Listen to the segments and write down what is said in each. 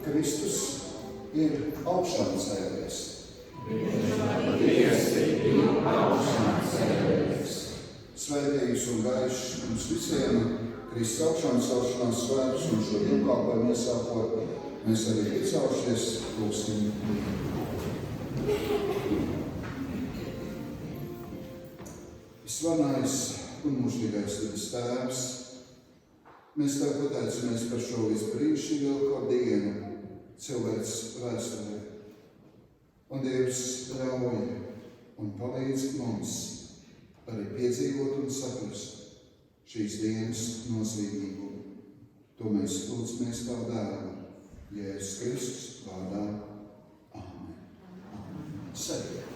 Kristus ir augšām cēlies. Svētīgs un gaišs mums visiem, Kristus augšām celšanās svētus un šo dievkalpojumu iesākot, mēs arī piecaušies, lūgsim. Visvarenais un mūžīgais Dievs Tēvs, mēs Tev pateicamies par šo visbrīnišķīgāko dienu cilvēks vēsturē. Un Dievs ļauj un palīdz mums arī piedzīvot un saprast šīs dienas nozīmīgumu. To mēs lūdzamies Tav dēlam, Jēzus Kristus vārdā. Āmen. Sēdiet.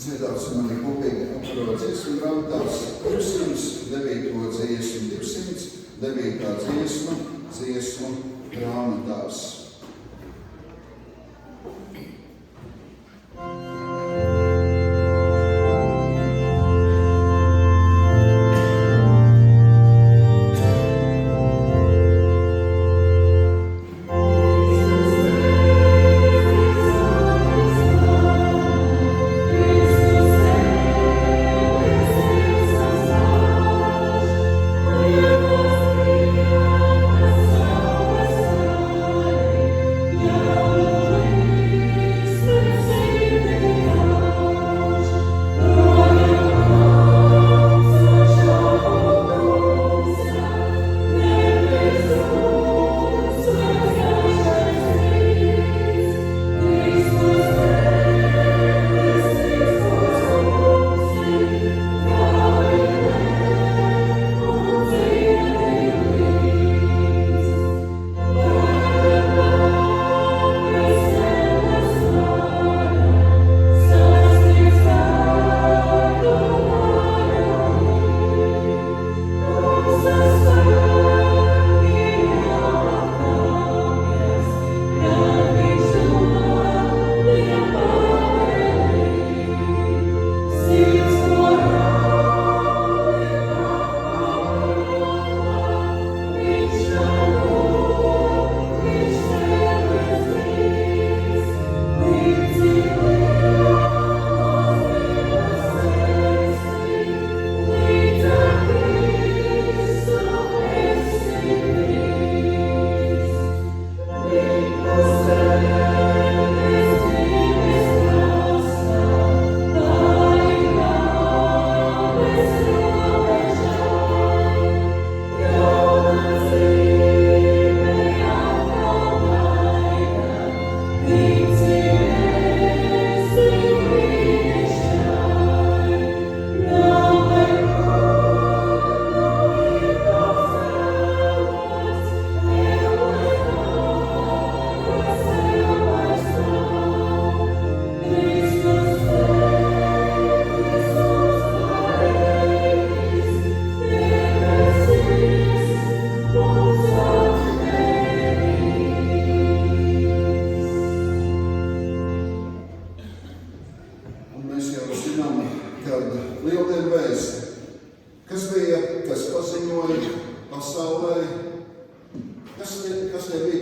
Dziedāsim arī kopīgi apkarot dziesmu grāmatās 209. dziesmu, 209. dziesmu grāmatās. Thank you.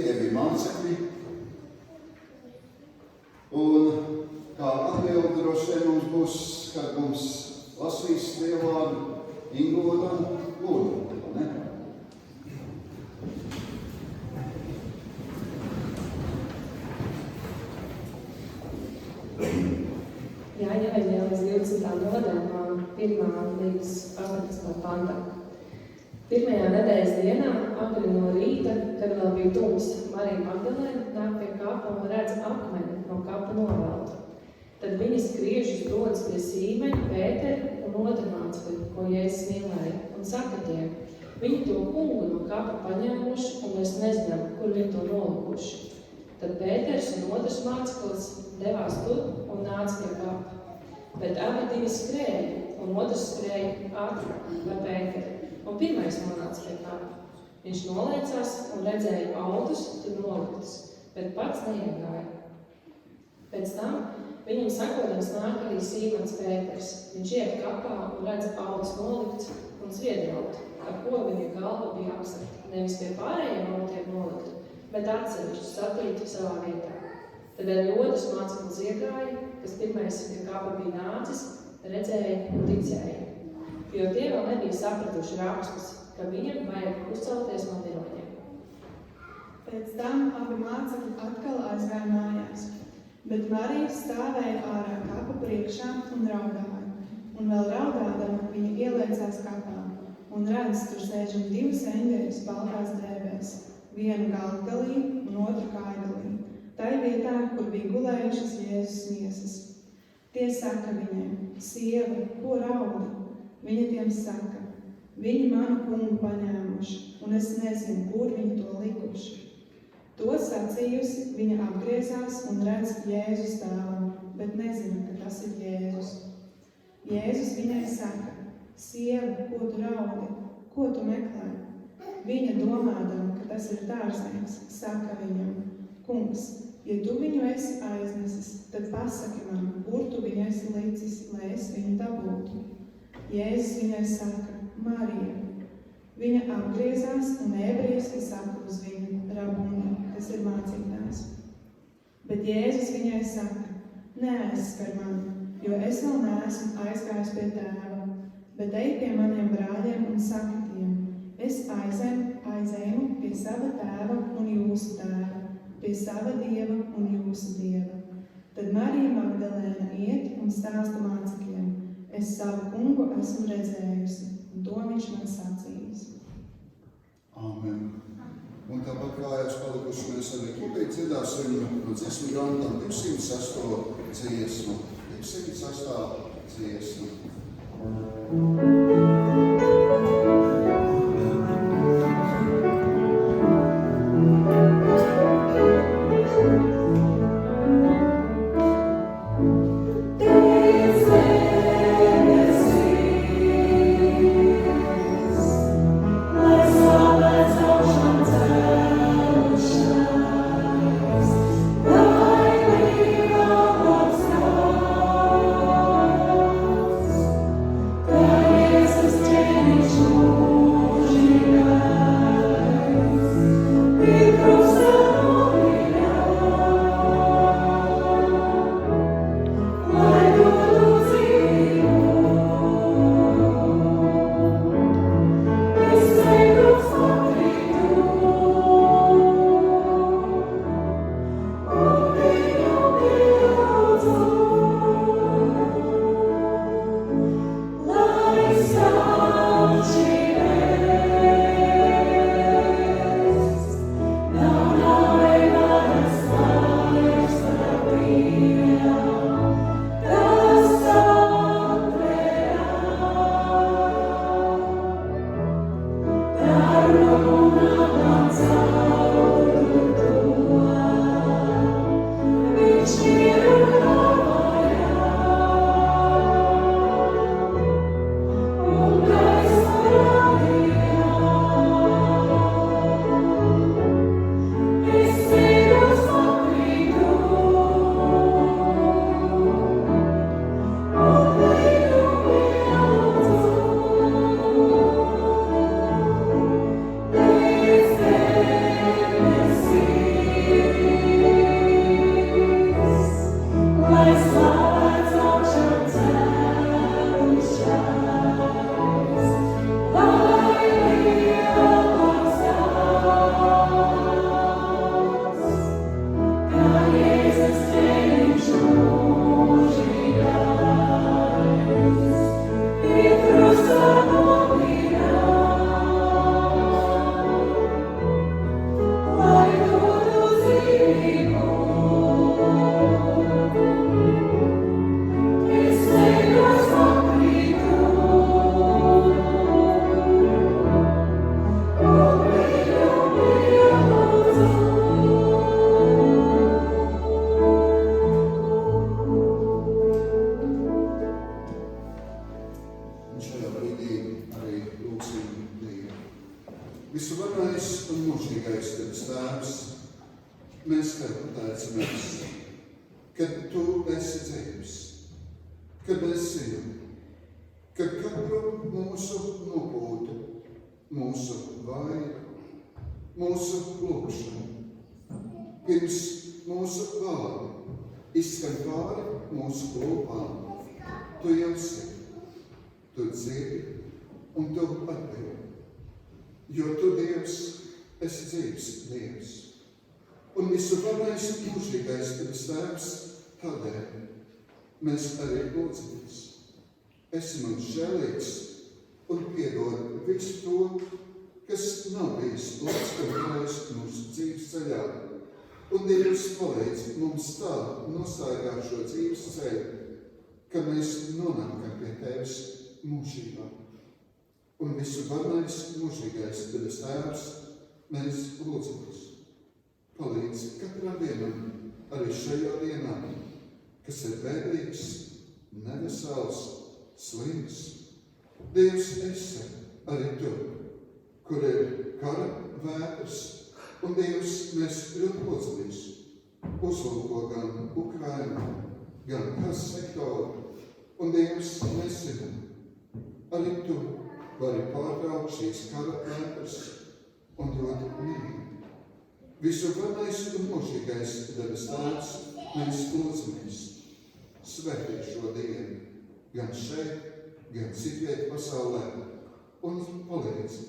tie bija mācekļi. Un kā atbildi droši vien mums būs, kad mums lasīs Dievvārdu Ingoda un Lūdzu, ne? Jāņa evaņģēlijas 20. nodaļā, 1. līdz 18. pantā. Pirmajā nedēļas dienā, agri no rīta, kad vēl bija tumsa, Marija Magdalēna nāk pie kapa un redz akmeni no kapa noveltu. Tad viņa skriežus dodas pie Sīmeņa, Pētera un otru mācekļu, ko Jēzus mīlēja, un saka tiem: viņi to kungu no kapa paņēmuši, un mēs nezinām, kur viņi to nolikuši. Tad Pēters un otrs māceklis devās tur un nāca pie kapa. Bet abi divi skrēja, un otrs skrēja ātrāk par Pēteru. Un pirmais nonāca pie kapa. Viņš noliecās un redzēja audus tur noliktas, bet pats neiegāja. Pēc tam viņam sakodams nāk arī Sīmons Pēters. Viņš iet kapā un redz audus nolikts un sviedrautu, ar ko viņa galva bija apsakta. Nevis pie pārējiem audiem noliktu, bet atsevišķi satītu savā vietā. Tad arī otrs māceklis iegāja, kas pirmais pie kapa bija nācis, redzēja un ticēja. Jo tie vēl nebija sapratuši rakstus, ka viņam vajag uzcelties no mirušajiem. Pēc tam abi mācekļi atkal aizgāja mājās, bet Marija stāvēja ārā kapa priekšā un raudāja. Un vēl raudādama viņa ieliecās kapā un redz, tur sēžam divus eņģeļus baltās drēbēs, vienu galvgalī un otru kājgalī, tai vietā, kur bija gulējušas Jēzus miesas. Tie saka viņai: sieva, ko raudi? Viņa tiem saka: viņi manu kungu paņēmuši, un es nezinu, kur viņi to likuši. To sacījusi, viņa apgriezās un redz Jēzus stāvam, bet nezina, ka tas ir Jēzus. Jēzus viņai saka: sieva, ko tu raudi? Ko tu meklē? Viņa domādama, ka tas ir dārznieks, saka viņam: kungs, ja tu viņu esi aiznesis, tad pasaki man, kur tu viņu esi licis, lai es viņu dabūtu. Jēzus viņai saka: Marija. Viņa apgriezās un ebrejski saka uz viņu: Rabuni, kas ir mācītājs. Bet Jēzus viņai saka: neaizskar mani, jo es vēl neesmu aizgājis pie tēva, bet ej pie maniem brāļiem un saki tiem: es aizēnu pie sava tēva un jūsu tēva, pie sava dieva un jūsu dieva. Tad Marija Magdalēna iet un stāsta mācekļiem: es savu kungu esmu redzējusi, un to viņš man sacījis. Amen. Un tāpat kājās palikuši mēs arī kopīgi dziedāsim no dziesmu grāmatām 206. dziesmu. 206. dziesmu. See Mēs tev pateicamies, ka tu esi dzīvs, kad esi, kad katru mūsu nopūtu, mūsu vaigu, mūsu lūgšanu, pirms mūsu vārdi izskan pāri mūsu lūpām. Tu jau esi, tu dzirdi un tu atbildi, jo tu, Dievs, esi dzīvs Dievs. Un visu varenais mūžīgais Tavs Tēvs, tādēļ mēs arī lūdzamies. Esi mums žēlīgs un piedod visu to, kas nav bijis labs, ka varēs mūsu dzīves ceļā. Un Dievs palīdz mums tā nostaigāt šo dzīves ceļu, ka mēs nonākam pie Tevis mūžībā. Un visu varenais mūžīgais Tavs Tēvs, mēs lūdzamies. Palīdz katram vienam, arī šajā dienā, kas ir bēdīgs, nevesels, slims. Dievs, esi arī tu, kur ir kara vētras, un Dievs, mēs ļoti lūdzamies. Uzlūko gan Ukrainu, gan Gazas sektoru, un Dievs, mēs zinām, arī tu vari pārtraukt šīs kara vētras un dot mieru. Visu varenais un mūžīgais Tavs Tēvs, mēs lūdzamies. Svētī šo dienu, gan šeit, gan citviet pasaulē, un palīdz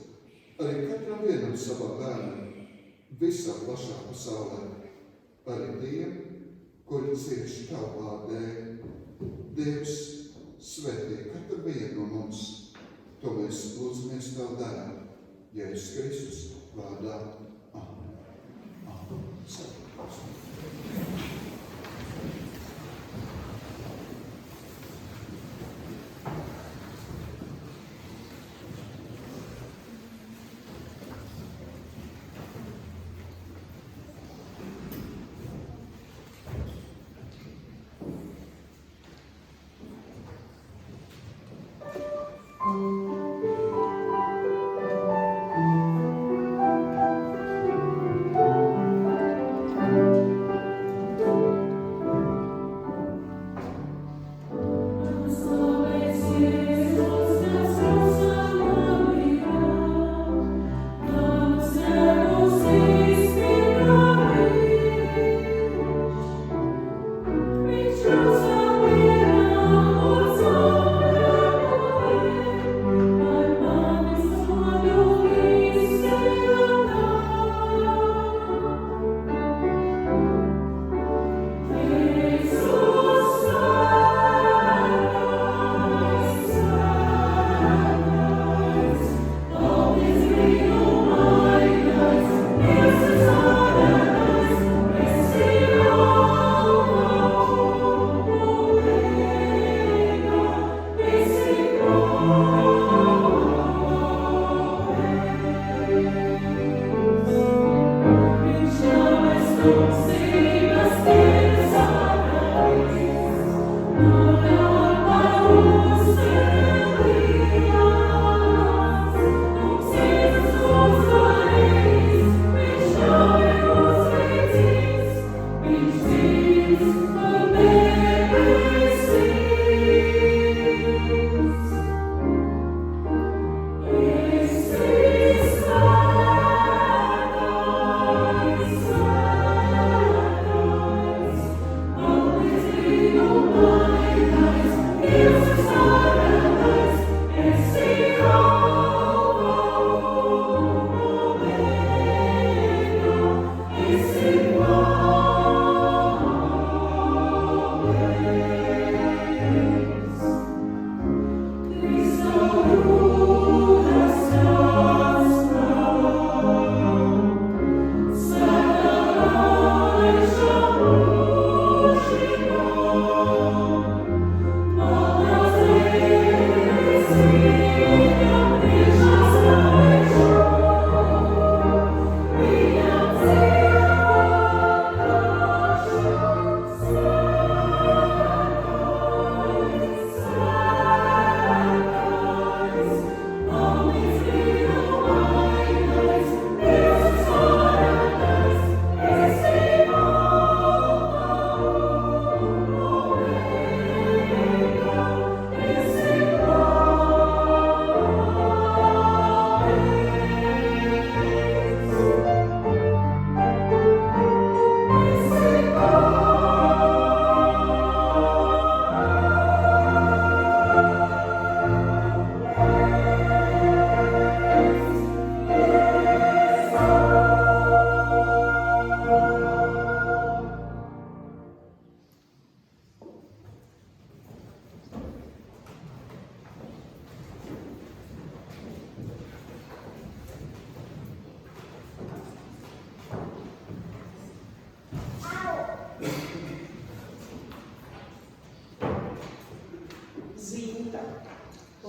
arī katram vienam savā bērnam, visā plašā pasaulē, arī tiem, kuri cieši Tavu vārdu dēļ. Dievs, svētī katru vienu no mums, to mēs lūdzamies Tavu dēlu, Jēzus Kristus vārdā.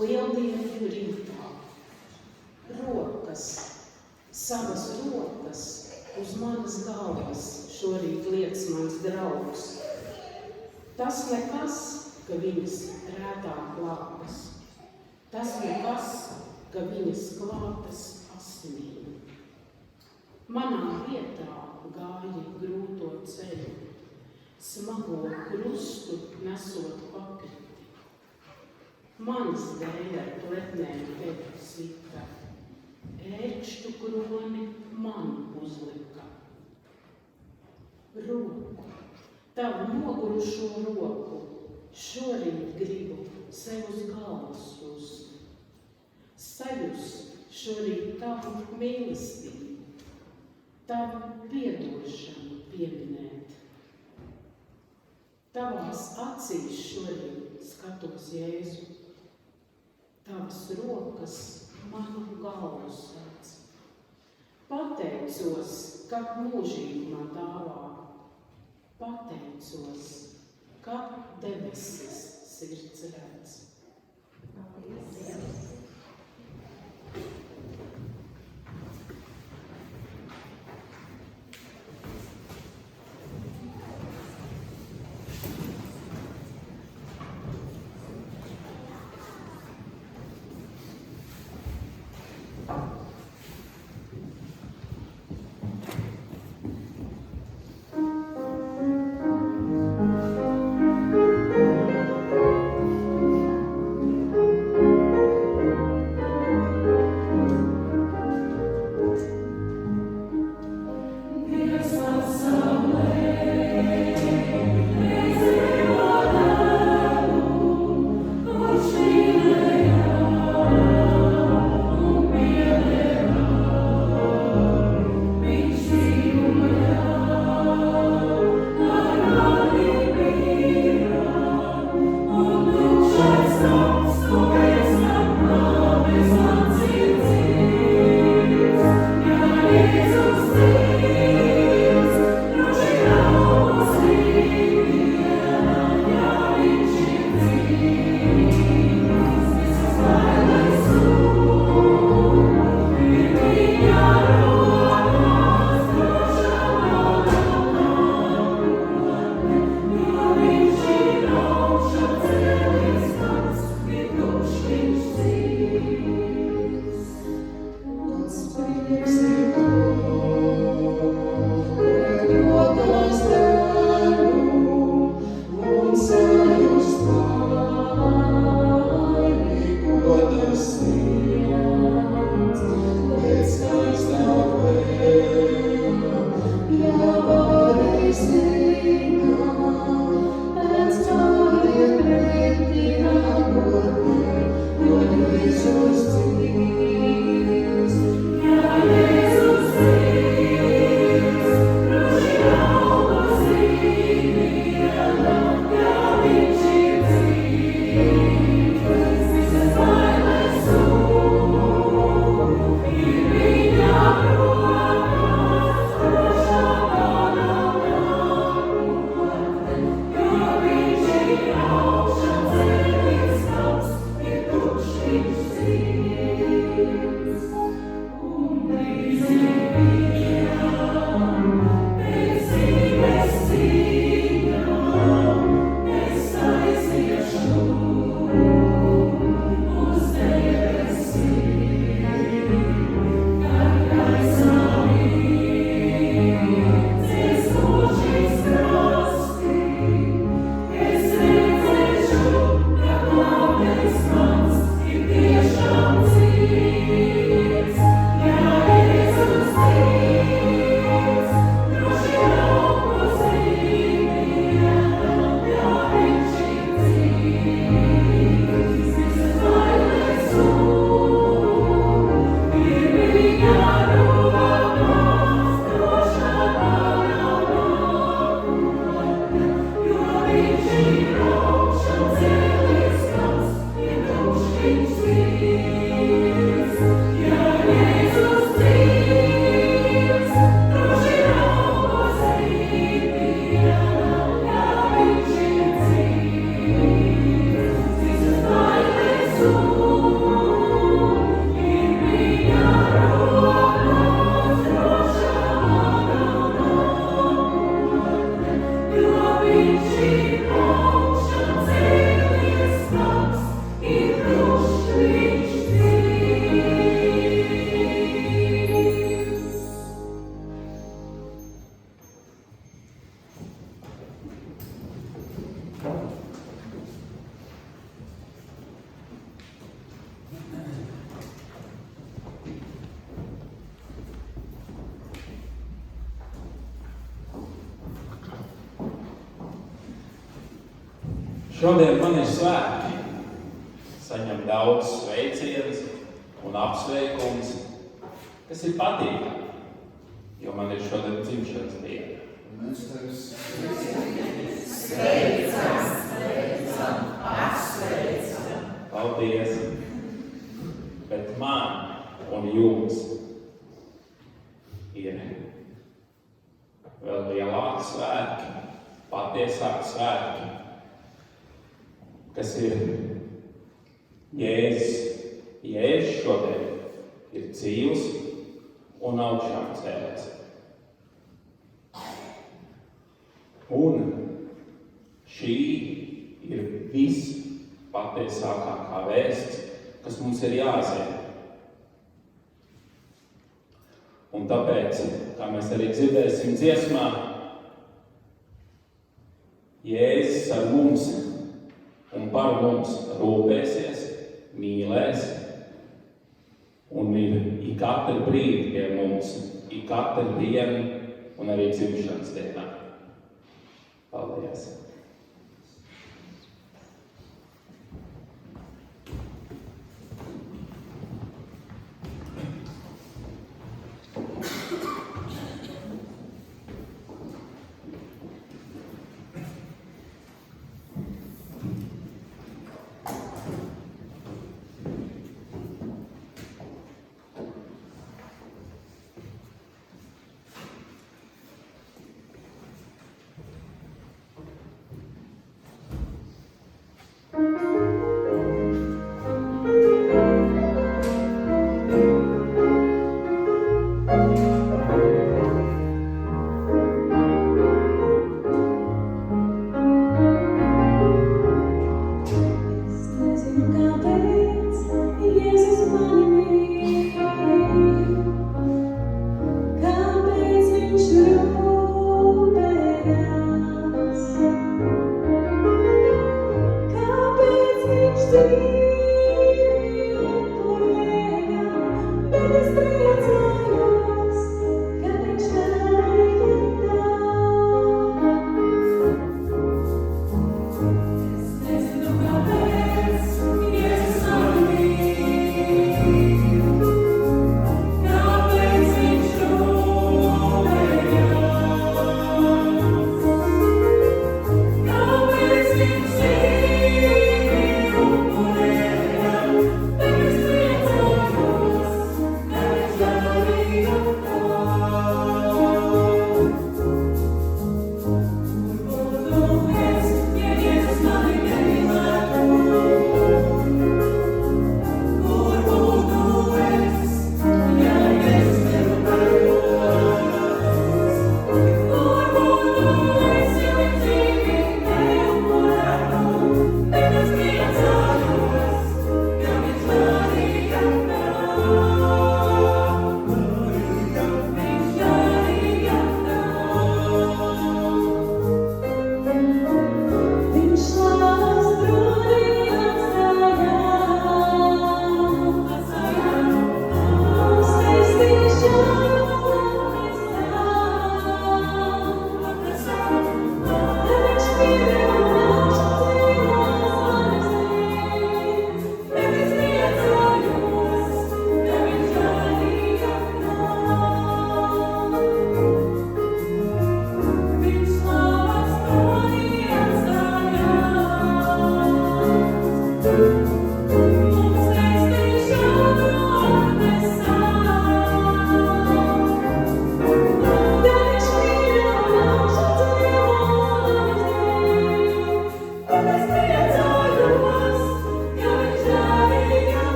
lieldienu rītā. Rokas, savas rokas uz manas galvas šorīt liec mans draugs. Tas nekas, ka viņas rētāk klātas. Tas nekas, ka viņas klātas asinīm. Manā vietā gāja grūto ceļu, smago krustu nesot pakriti. Manas dēļ ar pletnēm tevi sita, ērkšķu kroni man uzlika. Roku, tavu nogurušo roku, šorīt gribu sev uz galvas ust. Sajust šorīt tavu mīlestību, tavu piedošanu pieminēt. Tavās acīs šorīt skatos Jēzu, tavas rokas manu galvu sāc. Pateicos, ka mūžīgi man dāvā. Pateicos, ka debesis sirds redz. Mans ir tiešām Šodien man ir svētki. Saņem daudz sveicienus un apsveikumus, kas ir patīkami, jo man ir šodien dzimšanas diena. Mēs tevi Sveicam, apsveicam. Paldies! Bet man un jums ir vēl lielāki svētki, patiesāki svētki, kas ir Jēzus. Jēzus šodien ir dzīvs un augšām cēlies. Un šī ir vispatiesākā vēsts, kas mums ir jāzina. Un tāpēc, kā mēs arī dzirdēsim dziesmā, Jēzus ar mums un par mums rūpēsies, mīlēs un ir ik katru brīdi pie mums, ik katru dienu un arī dzimšanas dienā. Paldies!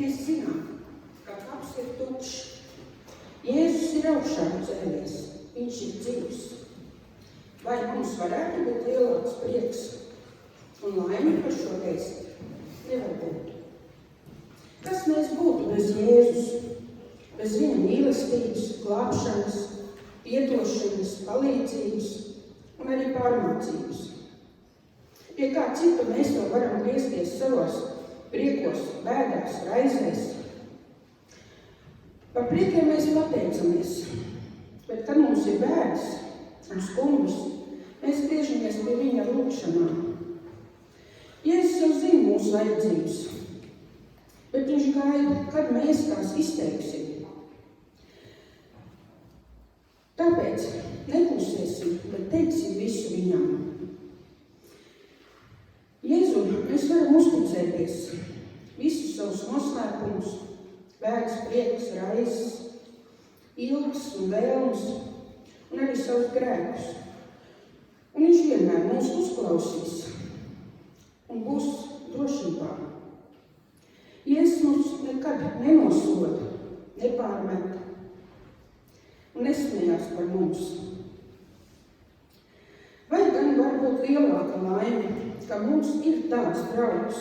Mēs zinām, ka kaps ir tukšs. Jēzus ir augšā cēlies, viņš ir dzīvs. Vai mums varētu būt lielāks prieks un laime par šo vēsti? Nevar būt. Kas mēs būtu bez Jēzus? Bez viņa mīlestības, glābšanas, piedošanas, palīdzības un arī pārmācības. Pie kā citu mēs to varam griezties savos priekos, bēdās, raizēs. Par priekiem mēs pateicamies, bet kad mums ir bēdas un skumjas, mēs griežamies pie viņa lūgšanām. Jēzus jau zina mūsu vajadzības, bet viņš gaida, kad mēs tās izteiksim. Tāpēc neklusēsim, bet teiksim visu viņam. Jēzu, mēs varam uzticēties visus savus noslēpumus, bēdas, prieks, raizes, ilgas un vēlmes, un arī savus grēkus. Un viņš vienmēr mūs uzklausīs un būs drošībā. Jēzus mums nekad nenosoda, nepārmet un nesmējās par mums. Vai gan var būt lielāka laime, ka mums ir tāds draugs,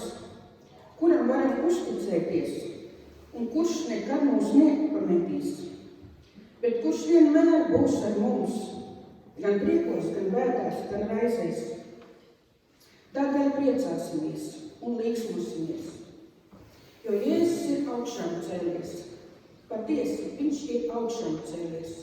kuram varam uzticēties un kurš nekad mūs nepametīs, bet kurš vienmēr būs ar mums, gan priekos, gan bēdās, gan raizēs. Tādēļ priecāsimies un līksmosimies, jo Jēzus ir augšām cēlies. Patiesi, viņš ir augšām cēlies.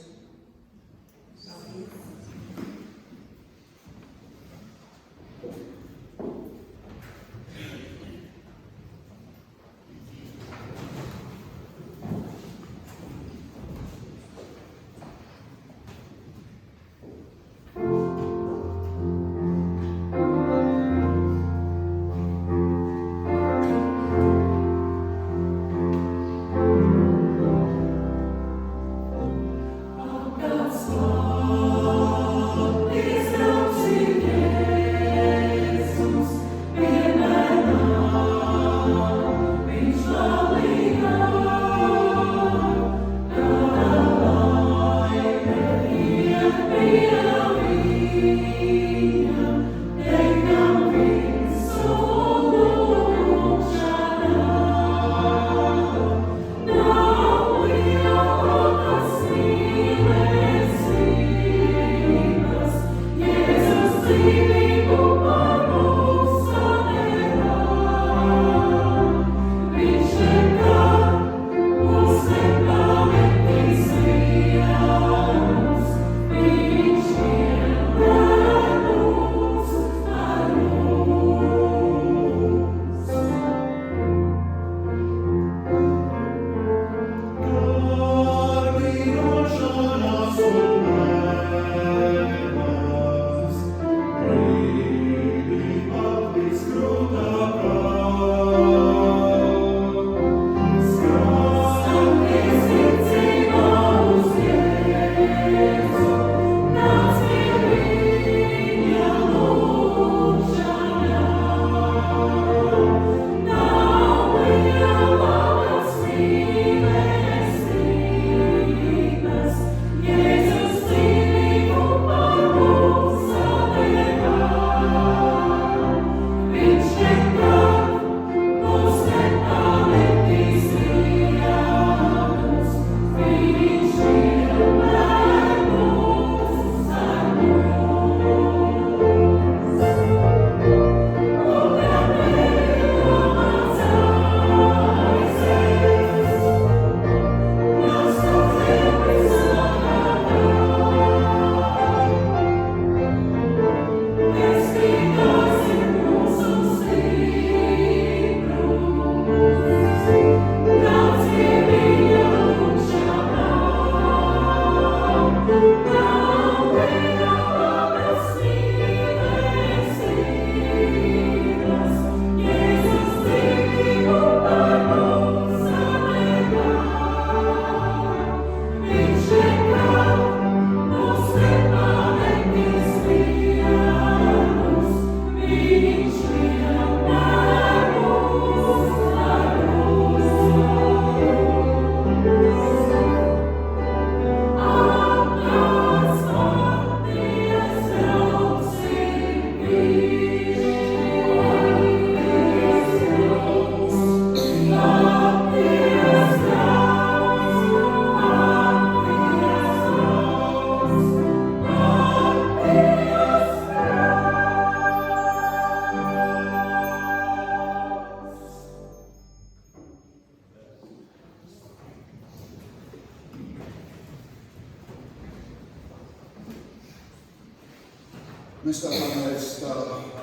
Mēs tā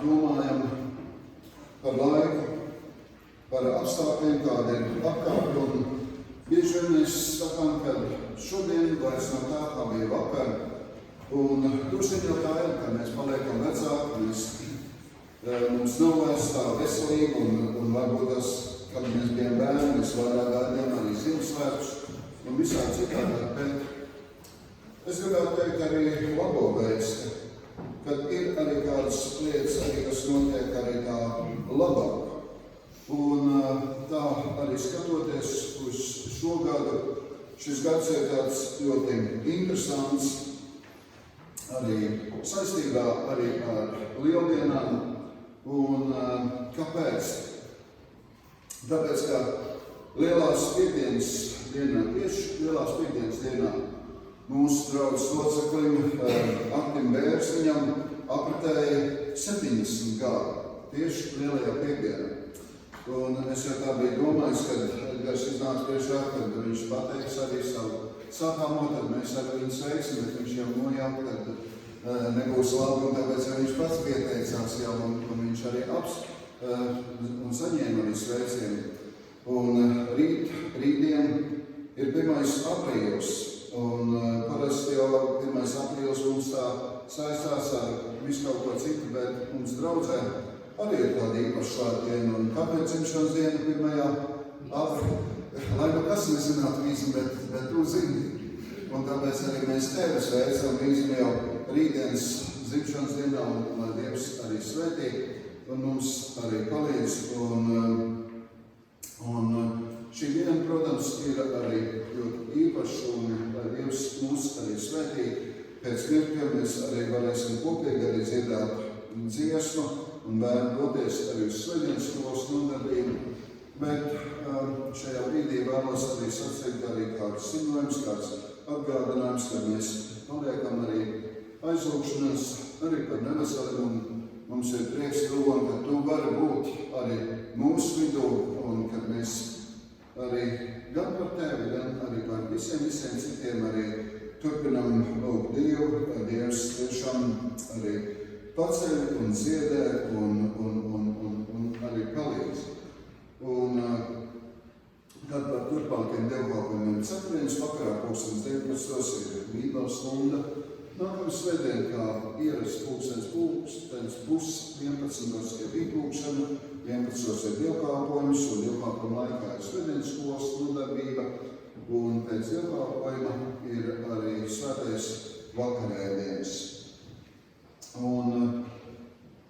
domājam par laiku, par apstākļiem, kādi ir apkārt, un bieži vien mēs sakām, ka šodien vairs nav tā, kā bija vakar, un droši vien jau tā ir, ka mēs paliekam vecāki, mums nav vairs tā veselība, un varbūt tas, kad mēs bijām bērni, mēs vairāk gaidījām arī Ziemassvētkus, un visādi citādi, bet es gribētu teikt arī labo vēsti, kad ir arī kādas lietas, arī, kas notiek arī tā labāk. Un tā arī skatoties uz šo gadu, šis gads ir tāds ļoti interesants, arī saistībā arī ar lieldienām. Un kāpēc? Tāpēc, ka Lielās piekdienas dienā, tieši Lielās piekdienas dienā, mūsu draugs loceklim Aktim Bērziņam apritēja 70 gadi, tieši Lielajā piekdienā. Un es jau tā biju domājis, kad Edgars iznāca priekšā, kad viņš pateiks arī savu sākāmo, tad mēs arī viņu sveiksim, bet viņš jau nojauka, kad nebūs labi, un tāpēc viņš pats pieteicās jau, un viņš arī un saņēma arī sveicienu. Un rītdien ir 1. aprīlis, un parasti jau 1. aprīlis mums tā saistās ar visu kaut ko citu, bet mums draudzē arī ir tāda īpaša svētdiena, un kāpēc dzimšanas diena 1. aprīlī? Lai nu kas nezinātu visi, bet tu zini. Un tāpēc arī mēs tevi sveicam visi jau rītdienas dzimšanas dienā, un lai Dievs arī svētī, un mums arī palīdz. Un šī diena, protams, ir arī ļoti īpaša, un lai Dievs mūs arī svētī. Pēc mirkļiem mēs arī varēsim kopīgi arī dziedāt dziesmu un bērni doties arī uz svētdienas skolas nodarbību. Bet šajā brīdī vēlos arī sacīt arī kāds ziņojums, kāds atgādinājums, kad mēs paliekam arī aizlūgšanās, arī par neveselību. Mums ir prieks domāt, ka tu vari būt arī mūsu vidū, un kad mēs arī gan par tevi, gan arī par visiem citiem arī turpinam lūgt Dievu, lai Dievs tiešām arī paceļ un dziedē un arī palīdz. Un tad par turpmākiem dievkalpojumiem ceturtdienas vakarā 19. ir Bībeles stunda. Nākamā svētdien, kā ierasts pulkstens 11. ir rītlūgšana, 11. ir dievkalpojums, un dievkalpojuma laikā ir svētdienas skolas nodarbība, un pēc dievkalpojuma ir arī svētais vakarēdienas. Un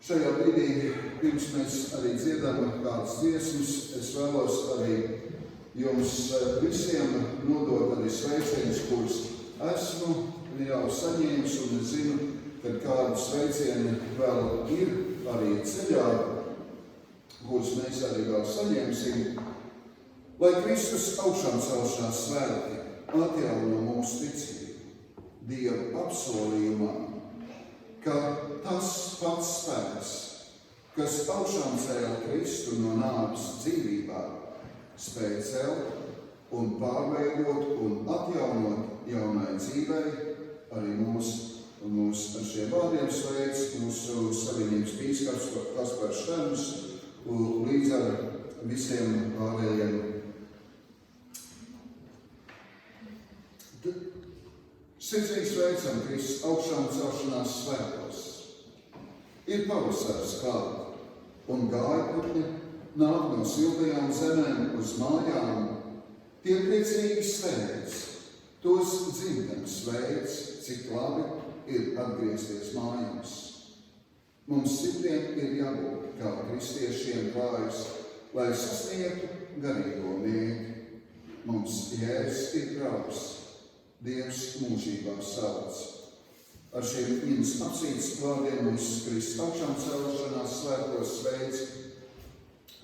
šajā brīdī, pirms mēs arī dziedam kādas dziesmas, es vēlos arī jums visiem nodot arī sveicienus, kurus esmu jau saņēmis, un es zinu, ka kādu sveicienu vēl ir arī ceļā, kurus mēs arī vēl saņemsim. Lai Kristus augšām celšanās svētki atjauno mūsu ticību Dieva apsolījumā, ka tas pats spēks, kas augšām cēla Kristu no nāves dzīvībā, spēj celt un pārveidot un atjaunot jaunai dzīvei, arī mūs ar šiem vārdiem sveic mūsu savienības bīskaps Kaspars Šterns, līdz ar visiem pārējiem. Sirsnīgi sveicam Kristus augšām celšanās svētkos. Ir pavasars klāt, un gājputni nāk no siltajām zemēm uz mājām. Tie priecīgi sveic, tos dzimtenes sveic, cik labi ir atgriezties mājās. Mums citiem ir jābūt kā kristiešiem klājas, lai sasniegtu garīgo mērķi. Mums Jēzus ir draugs, Dievs mūžībā sauc. Ar šiem viņas apsītas vārdiem mums Kristus augšām celšanās svētkos sveic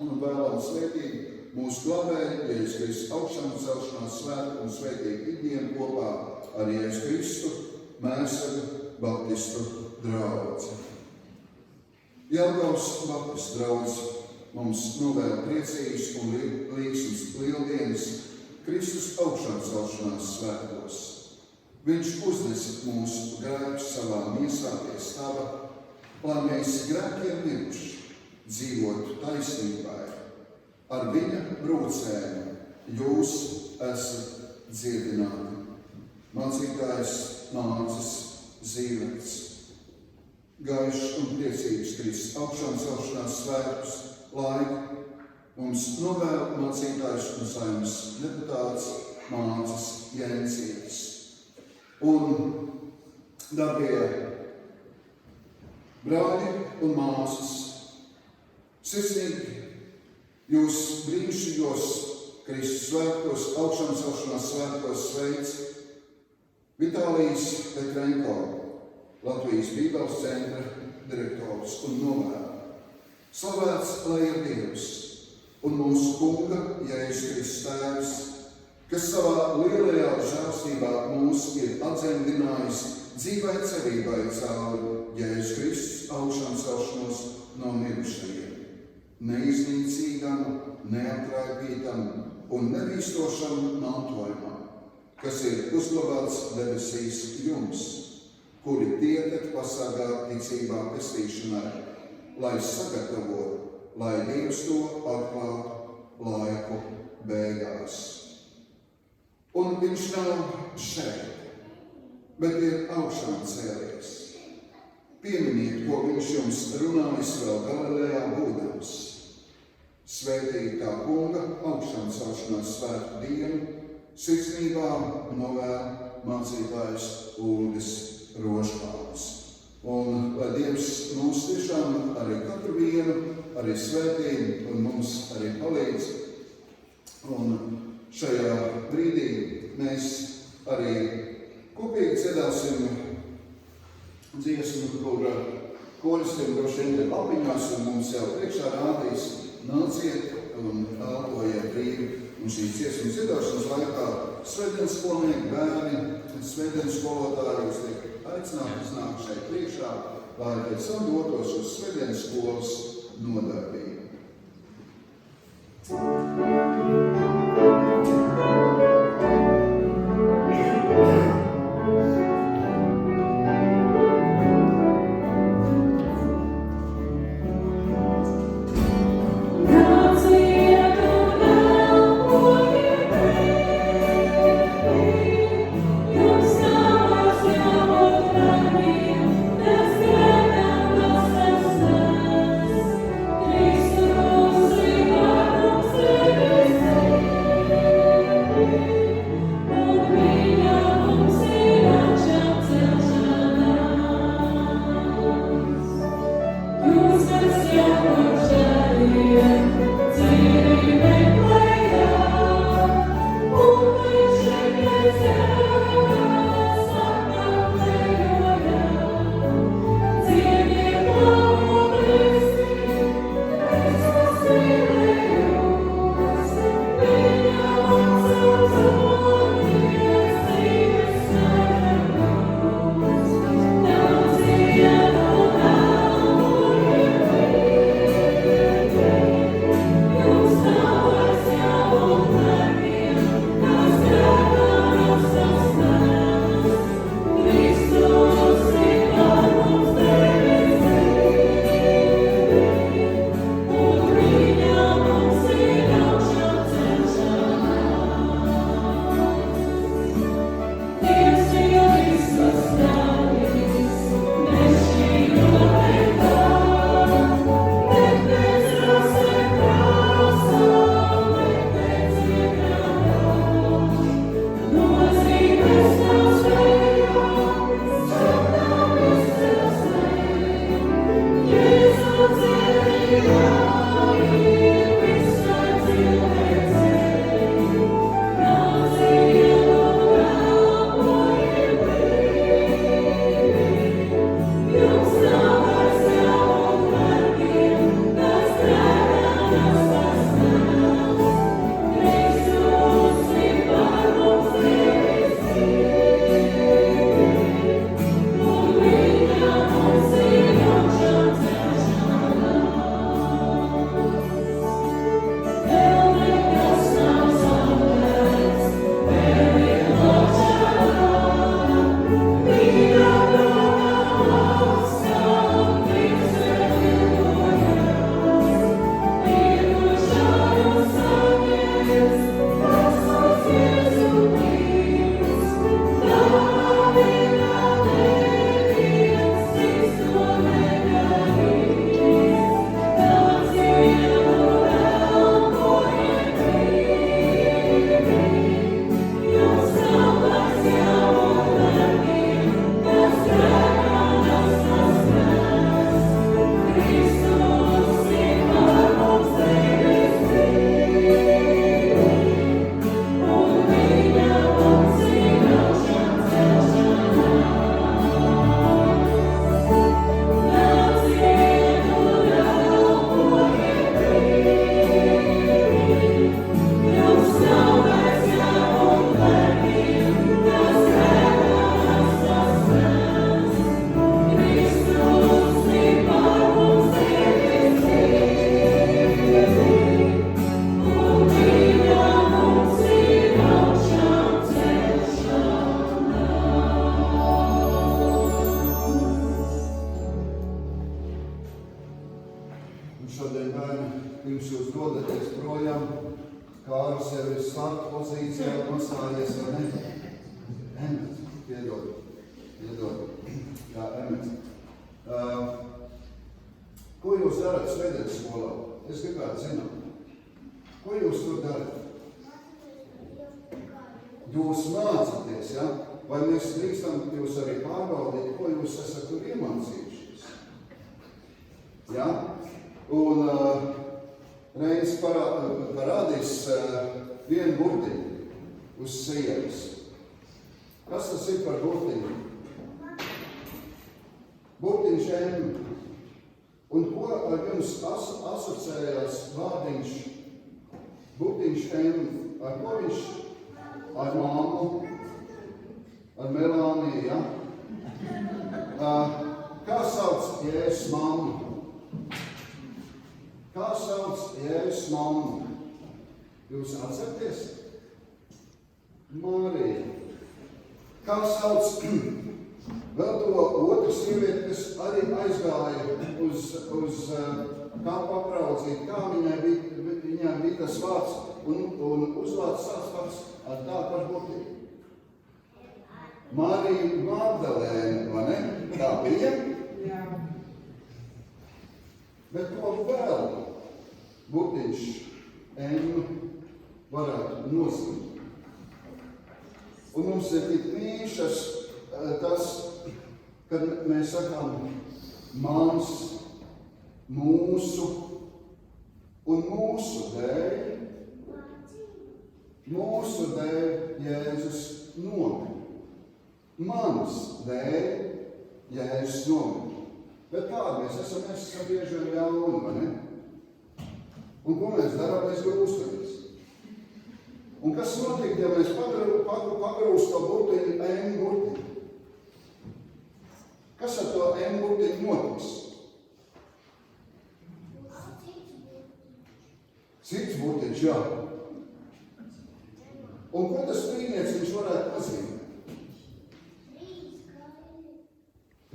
un vēlam svētīt mūsu glābēju, Jēzus Kristus augšām celšanās svētku un svētīt ikdienu kopā ar Jēzus Kristu, Mērsegu Baptistu draudzi. Jelgavas Baptistu draudzi mums novēl priecīgas un līksmas lieldienas Kristus augšām celšanās svētkos. Viņš uznesa mūsu grēkus savā miesā pie staba lai mēs grēkiem miruši dzīvotu taisnībai. Ar viņa brūcēm jūs esat dziedināti. Mācītājs Mārcis Zīlets. Gaišs un priecīgs Kristus augšām celšanās svētkus laiku mums novēl mācītājs un saimnes deputāts Mārcis Jēncītis. Un, darbie brāļi un māsas, sirsnīgi jūs brīnišķīgos Kristus svētkos, augšām celšanās svētkos sveic Vitālijs Petrenko, Latvijas Bībeles centra direktors, un novēl. Slavēts lai ir Dievs un mūsu Kunga Jēzus Kristus Tēvs, kas savā lielajā žēlstībā mūs ir atdzemdinājis dzīvai cerībai caur Jēzus Kristus augšām celšanos no mirušajiem, neiznīcīgam, neatraipītam un nebīstošam mantojumam, kas ir uzglabāts debesīs jums, kuri tiekat pasargāt ticībā pestīšanai, lai sagatavotu, lai Dievs to atklātu laiku beigās. Un viņš nav šeit, bet ir augšām cēlies. Pieminiet, ko viņš jums runājis vēl Galilejā būdams. Svētīt tā Kunga augšām celšanās svētku dienu, sirsnībā novēl mācītājs Ulris Rožpāns. Un lai Dievs mums tiešām arī katru vienu, arī svētī un mums arī palīdz. Un šajā brīdī mēs arī kopīgi dziedāsim dziesmu, kur koristiem droši vien ir lapiņās un mums jau priekšā rādīs nāciet un elpojiet brīvi. Un šīs dziesmas dziedošanas laikā svētdienas skolnieki, bērni, svētdienas skolotāji jūs tiek aicināti nāk šeit priekšā, lai pēc tam dotos uz svētdienas skolas nodarbību. šodien bērni, pirms jūs dodaties projām, Kārs jau ir starta pozīcijā nostājies, vai ne? Emets, piedod. Jā, Emets. Ko jūs darat svētdienas skolā? Es gribētu zināt. Ko jūs tur darat? Jūs mācāties, ja? Vai mēs drīkstam jūs arī pārbaudīt, ko jūs esat tur iemācījušies? Ja? Un Reinis parādīs vienu burtiņu uz sienas. Kas tas ir par burtiņu? Burtiņš M. Un ko ar jums asociējās vārdiņš burtiņš M? Ar ko viņš? Ar māmu? Ar Melāniju, ja? Kā sauc Jēzus mammu? Kā sauc Jēzus mammu? Jūs atceraties? Marija. Kā sauc vēl to otru sievieti, kas arī aizgāja uz kā papraudzīt, kā viņai bija tas vārds un uzvārds tāds pats ar tā par burtiņu. Marija Magdalēna, vai ne? Tā bija? Jā. Bet ko vēl burtiņš M varētu nozīmēt? Un mums ir tik mīšas tas, kad mēs sakām mans, mūsu un mūsu dēļ Jēzus nomira. Mans dēļ Jēzus nomira. Bet kādi mēs esam bieži vien ļauni, vai ne? Un ko mēs darām? Mēs grūstamies. Un kas notiek, ja mēs pagrūst to burtiņu M burtiņu? Kas ar to M burtiņu notiks? Cits burtiņš, jā. Un ko tas trīnieciņš varētu nozīmēt?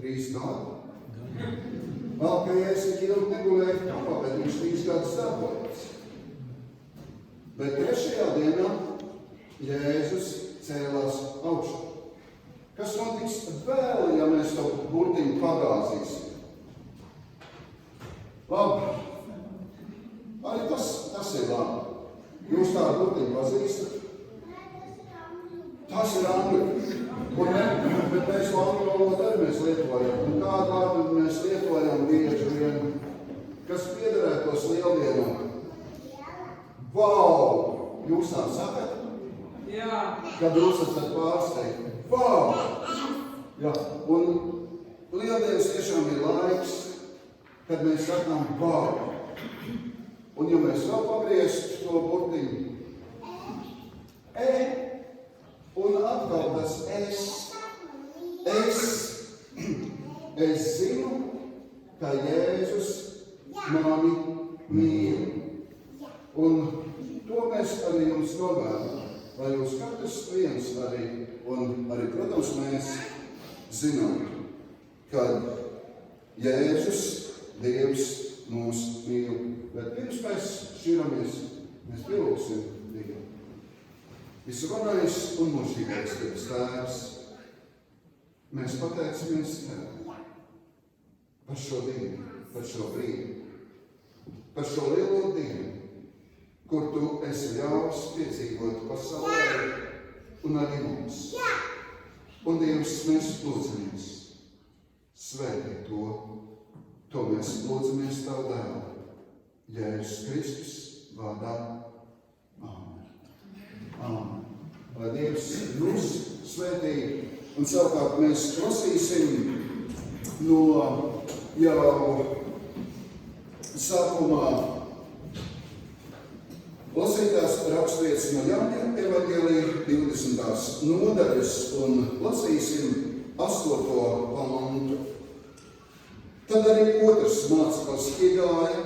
3 gadi. Vēl, ka Jēzus tik ilgi negulēja kapā, bet viņš 3 gadus darbojas. Bet 3. dienā Jēzus cēlās augšā. Kas notiks vēl, ja mēs to burtiņu pagāzīsim? Labi. Arī tas ir labi. Jūs tādu burtiņu pazīstat? Tas ir angļu. Bet mēs angļu valodu arī mēs lietojam. Un kādu vārdu mēs lietojam bieži vien, kas piederētos lieldienām? Vau! Jūs tā sakat? Jā. Kad jūs esat pārsteigti. Vau! Jā. Un lieldienas tiešām ir laiks, kad mēs sakām vau! Un ja mēs vēl pagriezt to burtiņu un atkal tas es zinu, ka Jēzus mani mīl. Un to mēs arī jums novēlam, lai jūs katrs viens arī, un arī, protams, mēs zinām, ka Jēzus, Dievs, mūs mīl. Bet pirms mēs šķiramies, mēs pielūgsim Dievu. Visvarenais un mūžīgais Dievs Tēvs, mēs pateicamies Tev par šo dienu, par šo brīdi, par šo lielo dienu, kur Tu esi ļaus piedzīvot pasaulē un arī mums. Un Dievs, mēs lūdzamies, svētī to mēs lūdzamies Tavu dēlu, Jēzus Kristus vārdā. Āmen. Āmen. Lai Dievs jūs svētī, un savukārt mēs lasīsim no jau sākumā lasītās raksturvietas no Jāņa evaņģēlija 20. nodaļas un lasīsim 8. pantu. Tad arī otrs māceklis iegāja,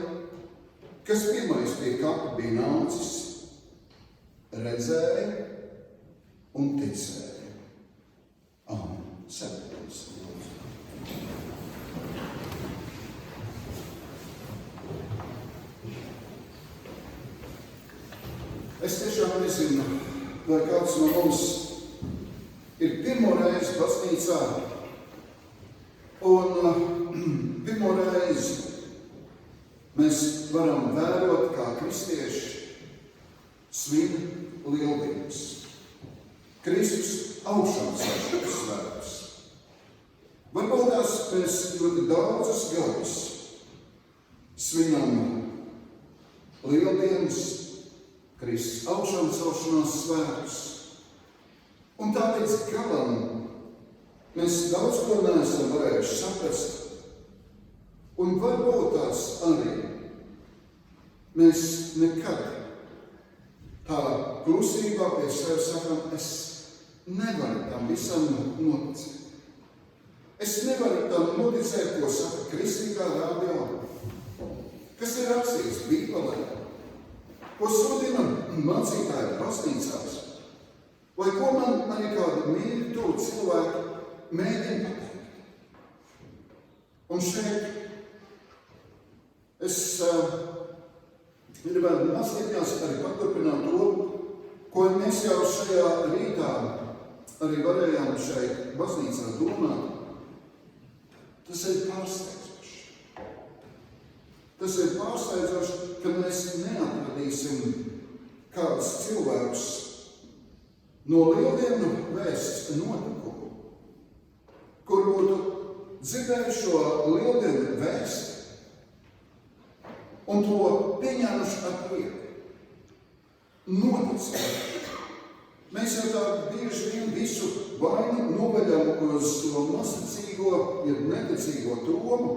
kas pirmais pie kapa bija nācis, redzēja un ticēja. Amen. Sēdieties. Es tiešām nezinu, vai kāds no mums ir pirmo reizi baznīcā, un pirmo reizi mēs varam vērot, kā kristieši svin lieldienas. Kristus augšām svētkus. Varbūt tās mēs ļoti daudzas gadus svinam lieldienas, Kristus augšām celšanās svētkus. Un tā līdz galam mēs daudz ko neesam varējuši saprast. Un varbūt tās arī mēs nekad tā klusībā pie sevi sakam, es nevaru tam visam noticēt. Es nevaru tam noticēt, ko saka kristīgā radio, kas ir rakstīts Bībelē, ko sludina mācītāji baznīcās, vai ko man arī kādi mīļi tuvu cilvēki mēģina pateikt. Un šeit es gribētu mazliet arī paturpināt to, ko mēs jau šajā rītā arī varējām šeit baznīcā domāt. Tas ir pārsteidzoši. Tas ir pārsteidzoši, ka mēs neatradīsim kādus cilvēkus no lieldienu vēsts notikumu, kur būtu dzirdējuši šo lieldienu vēsti un to pieņēmuši ar prieku. Noticējuši. Mēs jau tā bieži vien visu vainu noveļam uz to masacīgo, ja neticīgo Tomu,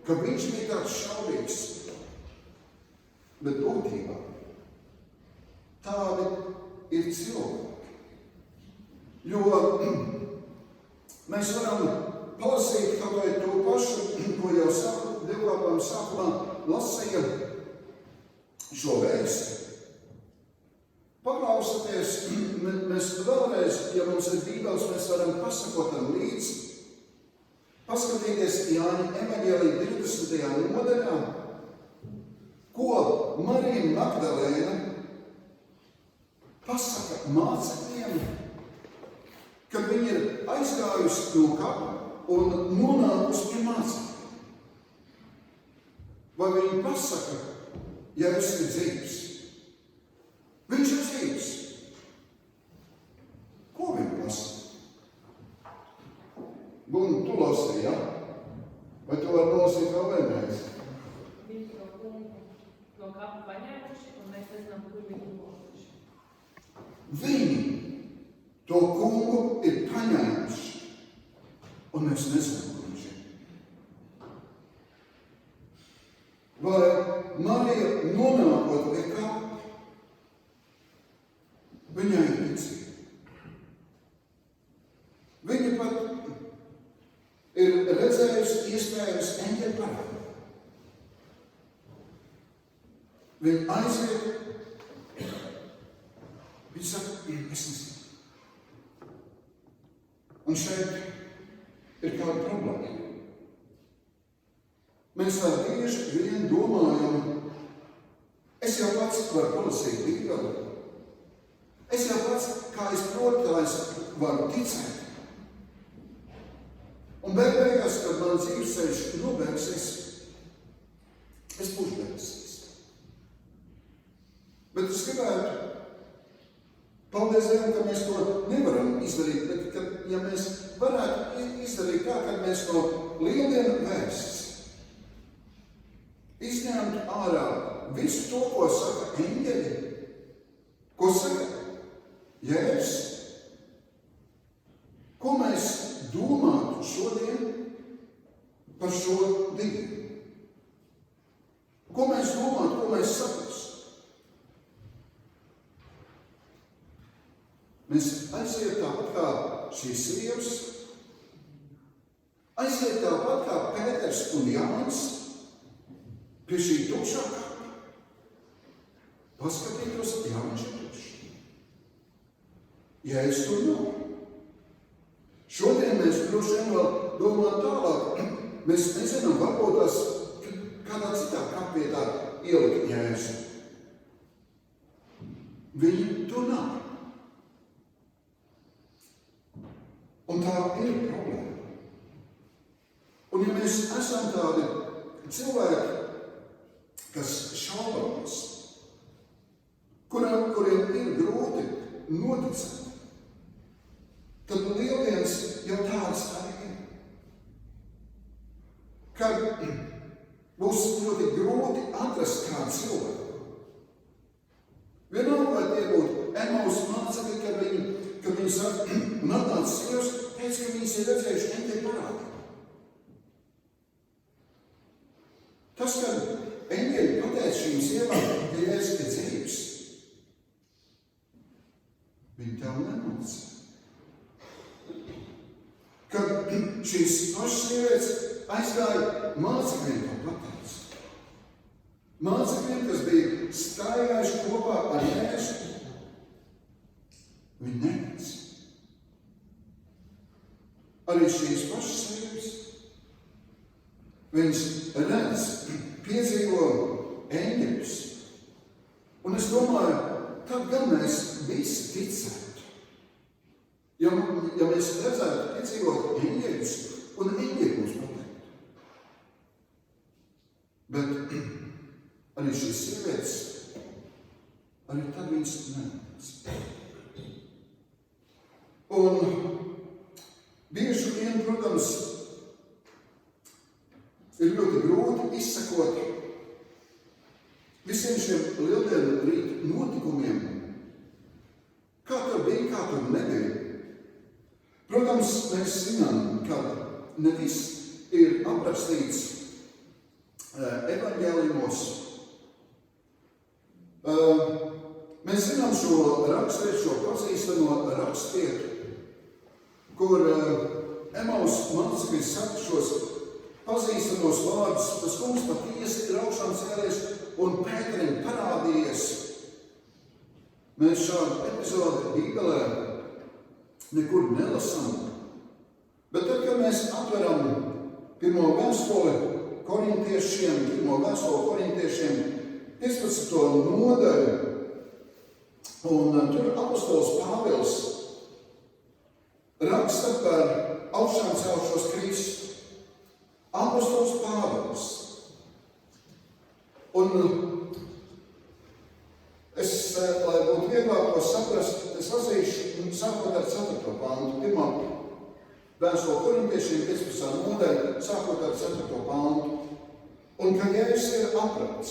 ka viņš bija tāds šaubīgs. Bet būtībā tādi ir cilvēki. Jo mēs varam palasīt kaut vai to pašu, ko jau dievkalpojuma sākumā lasīja šo vēsti. Paklausoties, mēs vēlreiz, ja mums ir Bībeles, mēs varam pasakotam līdzi, paskatīties Jāņa evaņģēlija 20. nodaļā, ko Marija Magdalēna pasaka mācekļiem, kad viņi ir aizgājusi no kapa un nonākusi pie mācekļiem. Vai viņi pasaka, Jēzus ir dzīvs? Viņš ir dzīvs. Ko viņi pasaka? Gun, tu lasīji, ja? Vai tu vari nolasīt vēl vienreiz? Viņi to kungu no kapa paņēmuši, un mēs nezinām, kur viņi nokuši. Viņi to kungu ir paņēmuši, un mēs nezinām, kur viņš ir. Vai Marija nonākot pie kapa, viņai ir ticība. Viņa pat ir redzējusi iespējams eņģeļu parādu. Viņa aiziet, viņa saka, es nezinu. Un šeit ir kāda problēma. Mēs tā bieži vien domājam, es jau pats varu palasīt Bībeli. Es jau pats, kā es protu, kā es varu ticēt. Un beigās, kad man dzīves ceļš nobeigsies, es būšu debesīs. Bet es gribētu, paldies Dievam, ka mēs to nevaram izdarīt, bet ja mēs varētu izdarīt tā, ka mēs no lieldienu vēsts izņemtu ārā visu to, ko saka eņģeļi, ko saka Jēzus, ko mēs domātu šodien par šo dienu? Ko mēs domātu, ko mēs saprastu? Mēs aiziet tāpat kā šīs sievas, aiziet tāpat kā Pēters un Jānis pie šī tukšā kapa. Paskatītos, Jānis ir tukšs. Jēzus tur nav. Šodien mēs droši vien vēl domājam tālāk. Mēs nezinām, varbūt tās kādā citā kapvietā ielikt Jēzu. viņi to nav. Un tā ir problēma. Un ja mēs esam tādi cilvēki, kas šaubāmies, kuriem ir grūti noticēt, tad lieldienas jau tādas arī ir. Kad būs ļoti grūti atrast kādu cilvēku. Vienalga, vai tie būtu Emaus mācekļi, kad viņi saka, un atnāca sievas, pēc, ka viņas ir redzējuši eņģeļu parādi. Tas, kad eņģeļi pateica šīm sievām, ka Jēzus ir dzīvs, viņi tev nemācīja. Kad šīs pašas sievietes aizgāja mācekļiem to pateica. Mācekļiem, kas bija staigājuši kopā ar Jēzu, viņi neteica. Arī šīs pašas sievietes, viņas redz, piedzīvo eņģeļus. Un es domāju, tad gan mēs visi ticētu. Ja mēs redzētu piedzīvot eņģeļus un eņģeļi mums pateiktu. Bet arī šīs sievietes, arī tad viņas neteica. Un bieži vien, protams, ir ļoti grūti izsekot visiem šiem lieldienu rītu notikumiem, kā tur bija, kā tur nebija. Protams, mēs zinām, ka ne viss ir aprakstīts evaņģēlijos. Mēs zinām šo rakstvietu, šo pazīstamo rakstvietu, kur Emaus mācekļi saka šos pazīstamos vārdus, tas kungs patiesi ir augšām cēlies un Pēterim parādījies. Mēs šādu epizodi Bībelē nekur nelasām. Bet tad, kad mēs atveram pirmo vēstuli korintiešiem, 15. nodaļu, un tur apostols Pāvils raksta par augšām celšos Kristu. Apostols Pāvils. Un es, lai būtu vieglāk to saprast, es lasīšu sākot ar 4. pantu. Pirmā vēstule korintiešiem 15. nodaļa, sākot ar 4. pantu. Un ka Jēzus ir aprads,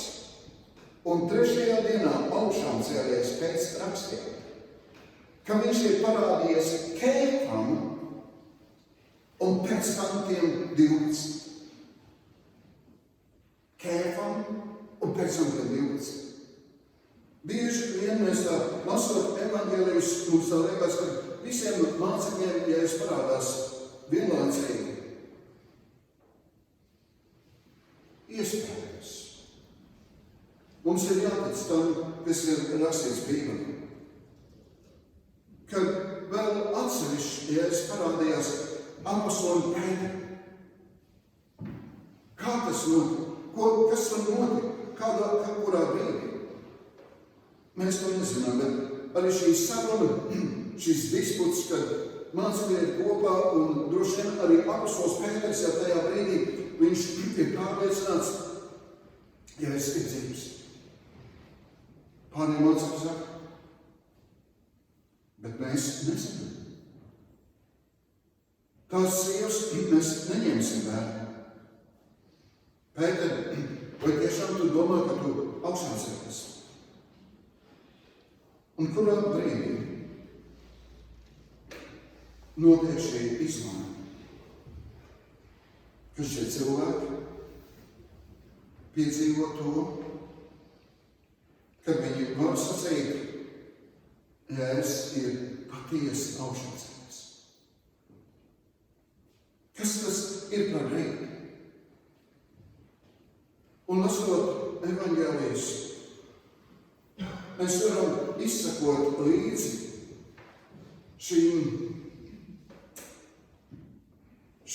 un 3. dienā augšām cēlies pēc rakstiem, ka viņš ir parādījies Kēfam un pēc tam tiem 12. Kēfam un pēc tam tiem 12. Bieži vien mēs tā lasot evaņģēlijus, mums tā liekas, ka visiem mācekļiem Jēzus parādās vienlaicīgi. Iespējams. Mums ir jātic tam, kas ir rakstīts Bībelē. Kad vēl atsevišķi Jēzus parādījās apostolim Pēterim. Kā tas notika? Kas tam notika? Kurā brīdī? Mēs to nezinām, bet arī šī saruna, šīs disputs, kad mācekļi ir kopā un droši vien arī apostols Pēteris jau tajā brīdī, viņš ir pārliecināts, Jēzus ir dzīvs. Pārējie mācekļi saka, bet mēs nezinām. Tās sievas mēs neņemsim vērā. Pēteri, vai tiešām tu domā, ka tu augšām cēlies? Un kurā brīdī notiek šī izmaiņa? Kad šie cilvēki piedzīvo to, kad viņi var sacīt, Jēzus ir patiesi augšām cēlies. Kas tas ir par brīdi? Un lasot evaņģēlijus, mēs varam izsekot līdzi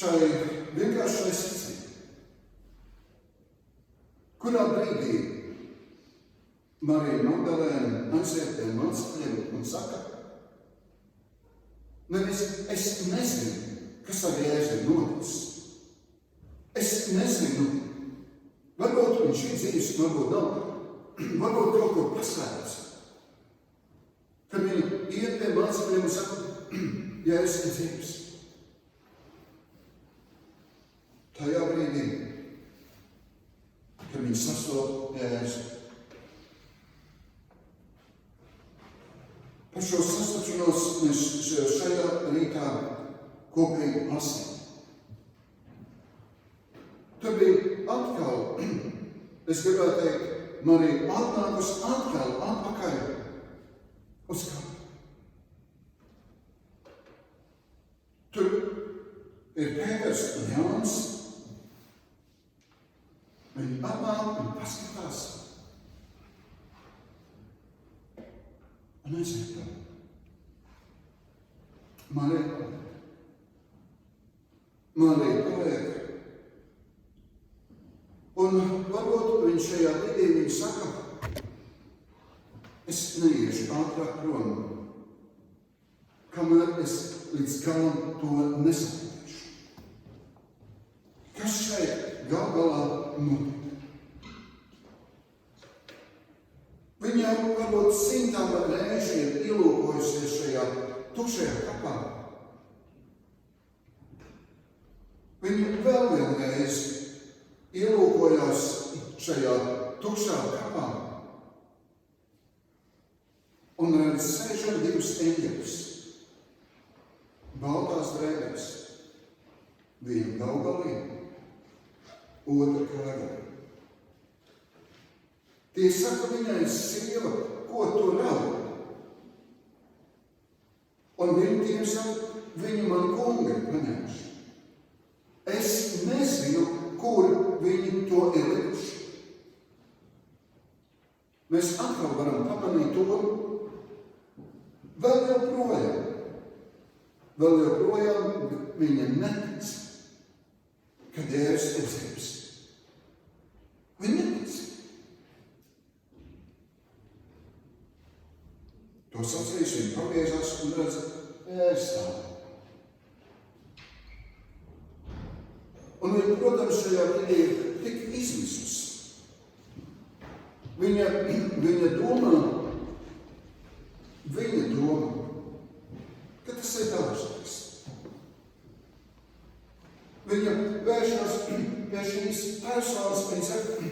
šai vienkāršai secībai. Kurā brīdī Marija Magdalēna aiziet pie mācekļiem un saka, nevis es nezinu, kas ar Jēzu ir noticis. Es nezinu, varbūt viņš ir dzīves, varbūt nav, varbūt kaut ko paslēpts. Kad viņi iet pie mācekļiem un saka, Jēzus ir dzīves. Tajā brīdī, kad viņi sastop Jēzu. Par šo sastapšanos mēs šajā rītā kopīgi lasām. Tur bija atkal, es gribētu teikt, Marija atnākus atkal atpakaļ uz kapu. Tur ir Pēters un Jānis. Viņi atnāk un paskatās. Un aiziet tā. Marija paliek. Un varbūt viņš šajā brīdī viņa saka, es neiešu ātrāk prom, kamēr es līdz galam to nesapratīšu. Kas šeit gal galā notiek? Viņa varbūt simtām reizi ir ielūkojusies šajā tukšajā kapā. Viņa vēl vienreiz ielūkojās šajā tukšā kapā un redz sēžam divus eņģeļus, baltās drēbēs, vienu gaugalī, otru kādā. Tie saka viņai, sieva, ko tu raudi? Un viņi tiem saka, viņi man kungi ir paņēmuši. Es nezinu, kur viņi to ir likuši. Mēs atkal varam pamanīt to, vēl joprojām viņa netic, kad Jēzus ir dzīves. Viņa netic. To sacīs, viņa pagriežās un redz, Jēzus stāv. Un viņa, protams, šajā brīdī ir tik izmisusi. Viņa domā, ka tas ir dāršais. Viņa vēršās pie šīs personas, viņa saka,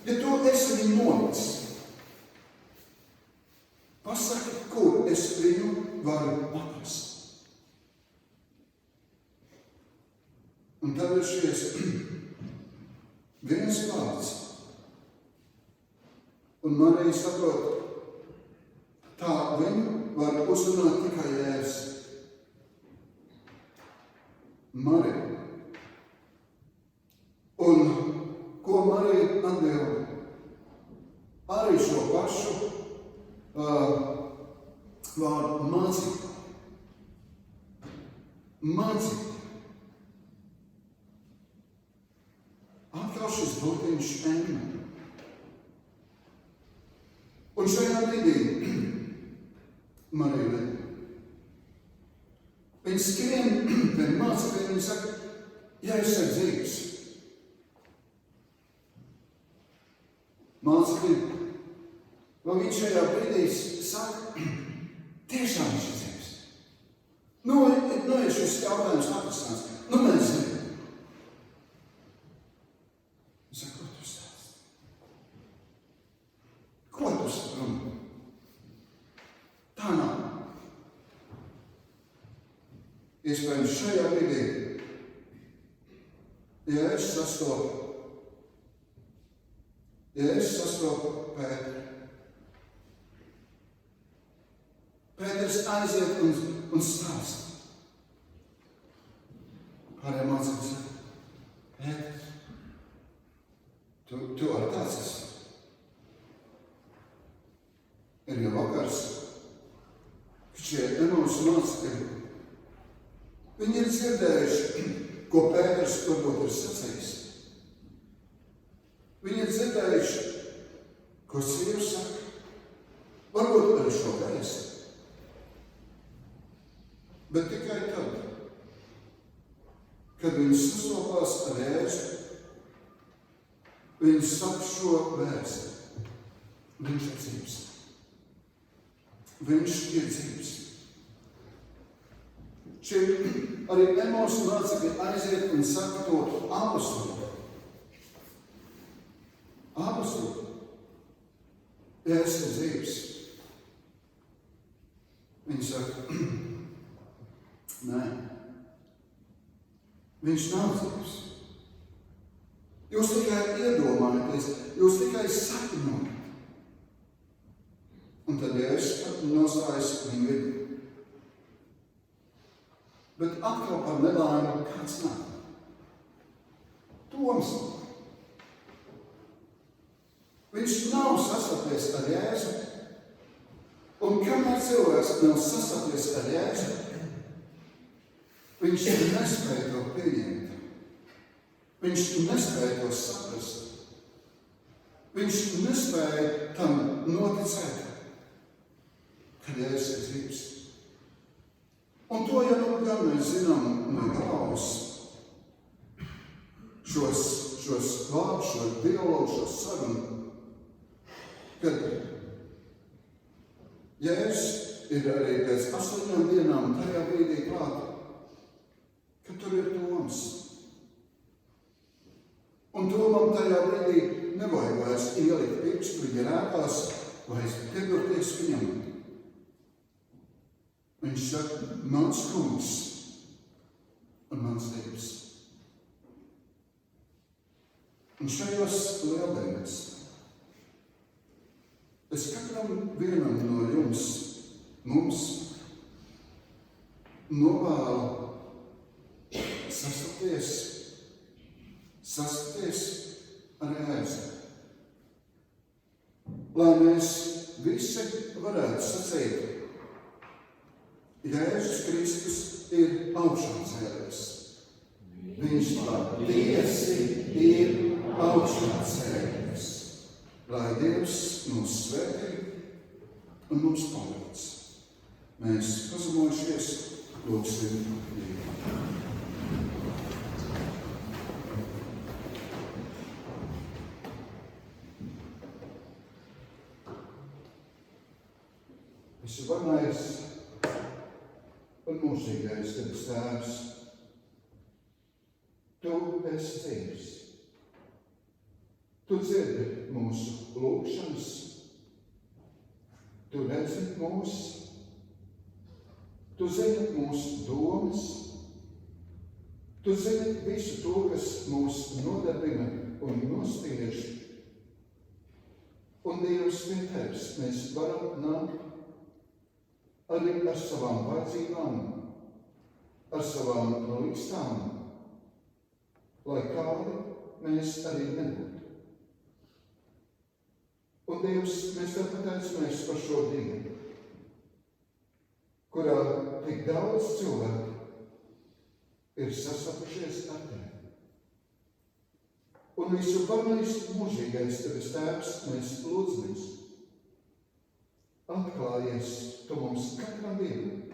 ja tu esi viņu nolicis, pasaki, kur es viņu varu atrast. Un tad ir šies viens vārds. Un Marija saprot, tā viņu var uzrunāt tikai Jēzus. Marija. Un ko Marija atbild? Arī šo pašu vārdu mācīt. Mācīt. Atkal šis būtiņš ēna. Un šajā brīdī Marija redz. Viņa skrien pie mācekļiem, viņa saka, Jēzus ir dzīves. Mācekļi, vai viņš šajā brīdī saka, tiešām viņš ir dzīves. Nu ir šis jautājums atrastāns. Nu, mēs zinām. Viņš saka, ko tu stāsti? Ko tu stāsti? Tā nav. Iespējams, šajā brīdī, ja es sastopu Pēteru. Pēters aiziet un stāsta. Pārējā mācības saka, Pēters, tu ar tāds esi. Ir jau vakars, kad šie Emaus mācekļi, viņi ir dzirdējuši, ko Pēters varbūt ir sacījis. Viņi ir dzirdējuši, ko sieva saka, varbūt arī šo vēstu, bet tikai tad, kad viņš sastopās ar Jēzu, viņš saka šo vēstu. Viņš ir dzīvs. Viņš ir dzīvs. Šie arī Emausa mācekļi aiziet un saka to apostoli. Apostoli. Jēzus ir dzīvs. Viņi saka, nē, viņš nav dzīvs. Jūs tikai iedomājaties, jūs tikai sapņojat. Un tad Jēzus nostājas viņu vidū. Bet atkal par nelaimi kāds nāk. Toms. Viņš nav sastapies ar Jēzu. Un kamēr cilvēks nav sastapies ar Jēzu, viņš nespēja to pieņemt. Viņš nespēja to saprast. Viņš nespēja tam noticēt, kad Jēzus ir dzīvs. Un to jau gan mēs zinām no galvas. Šos vārdus, šo dialogu, šo sarunu, kad Jēzus ir arī pēc 8 dienām tajā brīdī klāt, kad tur ir Toms. Un Tomam tajā brīdī nevajag vairs ielikt pirkstu viņa rēkās vai piedoties viņam. Viņš saka, mans kungs un mans Dievs. Un šajos lieldienās es katram vienam no mums novēlu sastapties ar Jēzu. Lai mēs visi varētu sacīt, Jēzus Kristus ir augšām cēlies. Viņš patiesi ir augšām cēlies. Lai Dievs mūs svētī un mums palīdz. Mēs pazemojušies, lūgsim Dievu. Visvarenais un mūžīgais Tevs Tēvs, Tu esi dzīvs. Tu dzirdi mūsu lūgšanas, Tu redzi mūs, Tu zini mūsu domas, Tu zini visu to, kas mūs nodarbina un nospiež. Un Dievs pie Tevis mēs varam nākt arī ar savām vajadzībām, ar savām līkstām, lai kādi mēs arī nebūtu. Un Dievs, mēs Tev pateicamies par šo dienu, kurā tik daudz cilvēku ir sastapušies ar Tevi. Un visu varenais mūžīgais Tevs Tēvs, mēs lūdzamies, atklājies Tu mums katram dienam,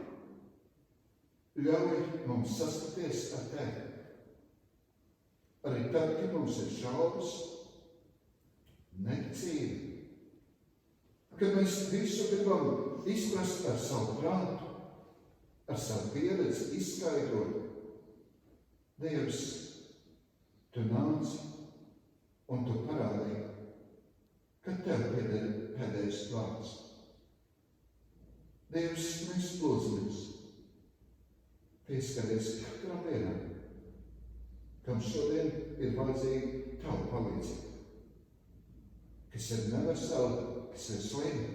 ļauj mums sastapies ar Tevi. Arī tad, kad mums ir šaubas, neticība, kad mēs visu gribam izprast ar savu prātu, ar savu pieredzi izskaidrot, Dievs, Tu nāci un Tu parādīji, ka Tev pieder pēdējais vārds. Dievs, mēs lūdzamies, pieskaries katram vienam, kam šodien ir vajadzīga Tava palīdzība, kas ir neveseli, kas ir slimi,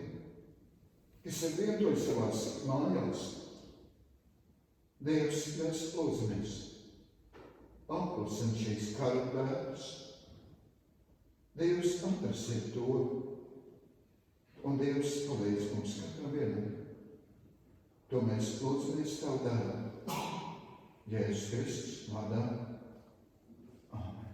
kas ir vientuļi savās mājās. Dievs, mēs lūdzamies, apklusim šīs kara bēdas. Dievs, atrasiet to, un Dievs palīdz mums katram vienam. To mēs lūdzamies Tavu dēlu, Jēzus Kristus vārdā. Āmen.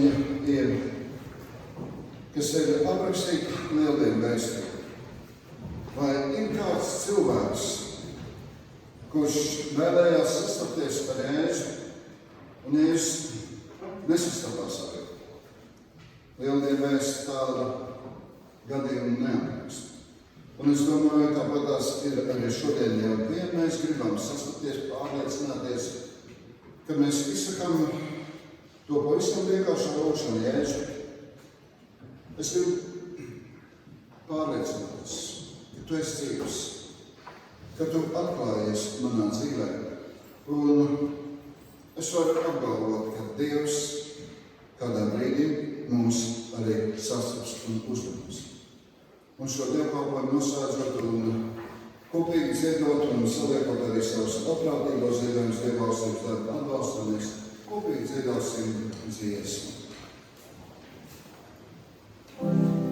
viņa ir, kas ir aprakstīta lieldienu vēsturi. Vai ir kāds cilvēks, kurš vēlējās sastapties ar Jēzu, un Jēzus nesastapās ar viņu? Lieldienu vēsturi tādu gadījumu neapraksta. Un es domāju, tāpat tās ir arī šodien, ja vien mēs gribam sastapties, pārliecināties, ka mēs izsakām to pavisam vienkāršu lūgšanu Jēzu. Es gribu pārliecināties, ka tu esi dzīvs, ka tu atklājies manā dzīvē. Un es varu apgalvot, ka Dievs kādā brīdī mūs arī sastaps un uzmanības. Un šo dievkalpojumu noslēdzot un kopīgi dziedot un saliekot arī savus labprātīgos ziedojumus Dievvalstības darba atbalstam, mēs kopīgi dziedāsim dziesmu. Thank you.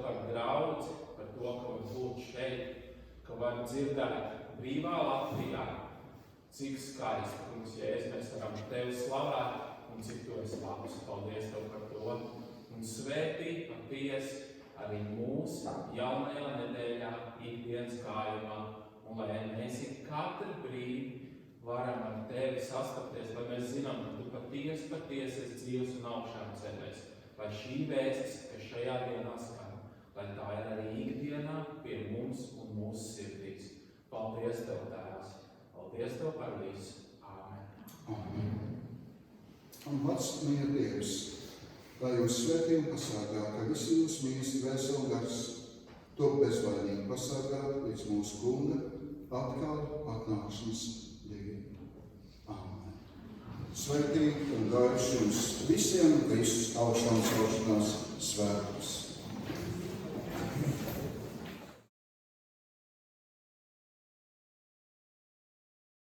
par draudzi, par to, ka var būt šeit, ka var dzirdēt brīvā Latvijā, cik skaisti, kungs, Jēzus, mēs varam Tevi slavēt un cik Tu esi labs. Paldies Tev par to. Un svētī paties arī mūsu jaunajā nedēļā, ikdienas gājumā, un lai mēs katru brīdi varam ar Tevi sastapties, lai mēs zinām, ka Tu patiesi esi dzīvs un augšām ceļēs. Lai šī vēstis, kas šajā dienā skan, lai tā ir arī ikdienā pie mums un mūsu sirdīs. Paldies Tev, Tēvs! Paldies Tev par visu! Āmen! Amen. Un pats mīļa Dievs, lai jūs svētī un pasargā, ka visi jūs mīsti vēseli gars, top bezvainīgi pasargāt līdz mūsu Kunga atkal atnākšanas dienai. Amen. Svētī un gaišs jums visiem Kristus augšām.